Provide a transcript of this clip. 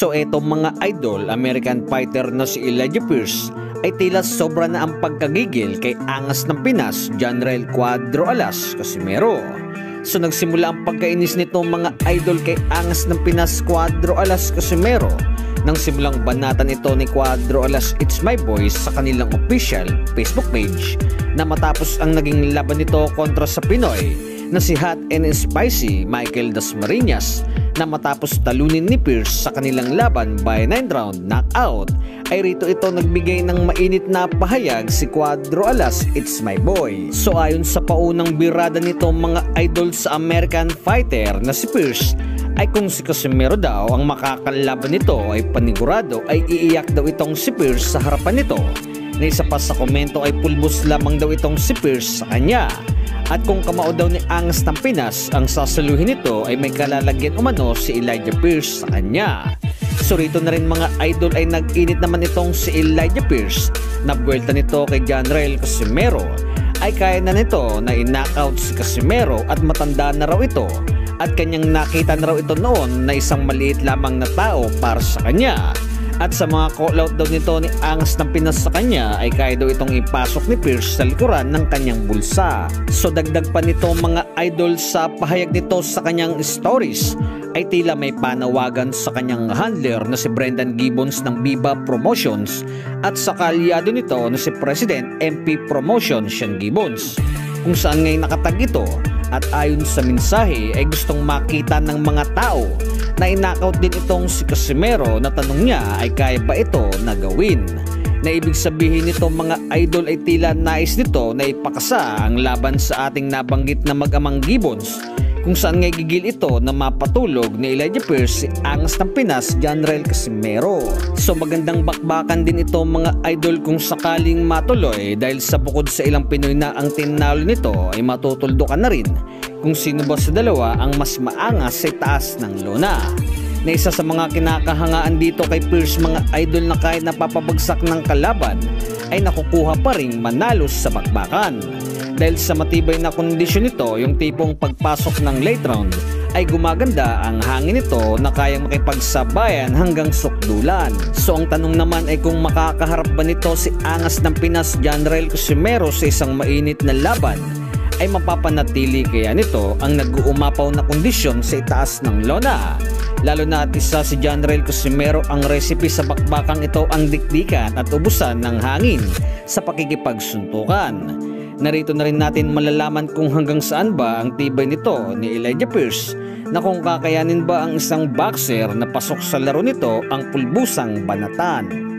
So eto mga idol, American fighter na si Elijah Pierce ay tila sobra na ang pagkagigil kay angas ng Pinas, General Cuadro Alas Casimero. So nagsimula ang pagkainis nito mga idol kay angas ng Pinas, Cuadro Alas Casimero nang simulang banatan ito ni Cuadro Alas It's My Boy sa kanilang official Facebook page na matapos ang naging laban nito kontra sa Pinoy na si Hot and Spicy Michael Dasmariñas na matapos talunin ni Pierce sa kanilang laban by 9 round knockout ay rito ito nagbigay ng mainit na pahayag si Cuadro Alas It's My Boy. So ayon sa paunang birada nito mga idol sa American fighter na si Pierce ay kung si Casimero daw ang makakalaban nito ay panigurado ay iiyak daw itong si Pierce sa harapan nito. Na isa pa sa komento ay pulbos lamang daw itong si Pierce sa kanya. At kung kamao daw ni angas ng Pinas ang sasaluhin nito ay may kalalagyan umano si Elijah Pierce sa kanya. So rito na rin mga idol ay nag-init naman itong si Elijah Pierce na buwelta nito kay General Casimero ay kaya na nito na i-knockout si Casimero at matanda na raw ito at kanyang nakita na raw ito noon na isang maliit lamang na tao para sa kanya. At sa mga call-out daw nito ni angas ng Pinas sa kanya ay kaya daw itong ipasok ni Pierce sa likuran ng kanyang bulsa. So dagdag pa nito mga idol sa pahayag nito sa kanyang stories ay tila may panawagan sa kanyang handler na si Brendan Gibbons ng Viva Promotions at sa kaalyado nito na si President MP Promotion Sean Gibbons kung saan ngay nakatag ito at ayon sa mensahe ay gustong makita ng mga tao na in-knockout din itong si Casimero na tanong niya ay kaya ba ito na gawin. Na ibig sabihin nito mga idol ay tila nais nito na ipakasa ang laban sa ating nabanggit na mag-amang Gibbons kung saan ngay gigil ito na mapatulog ni Elijah Pierce si angas ng Pinas, General Casimero. So magandang bakbakan din ito mga idol kung sakaling matuloy dahil sa bukod sa ilang Pinoy na ang tinalo nito ay matutuldukan na rin kung sino ba sa dalawa ang mas maangas sa taas ng lona. Na isa sa mga kinakahangaan dito kay Pierce mga idol na kahit napapabagsak ng kalaban ay nakukuha pa ring manalo sa bakbakan. Dahil sa matibay na kondisyon nito, yung tipong pagpasok ng late round ay gumaganda ang hangin nito na kayang makipagsabayan hanggang sukdulan. So ang tanong naman ay kung makakaharap ba nito si angas ng Pinas, General Casimero sa isang mainit na laban ay mapapanatili kaya nito ang nag-uumapaw na kondisyon sa itaas ng lona. Lalo na at isa si General Casimero ang recipe sa bakbakang ito ang dikdikan at ubusan ng hangin sa pakikipagsuntukan. Narito na rin natin malalaman kung hanggang saan ba ang tibay nito ni Elijah Pierce na kung kakayanin ba ang isang boxer na pasok sa laro nito ang pulbusang banatan.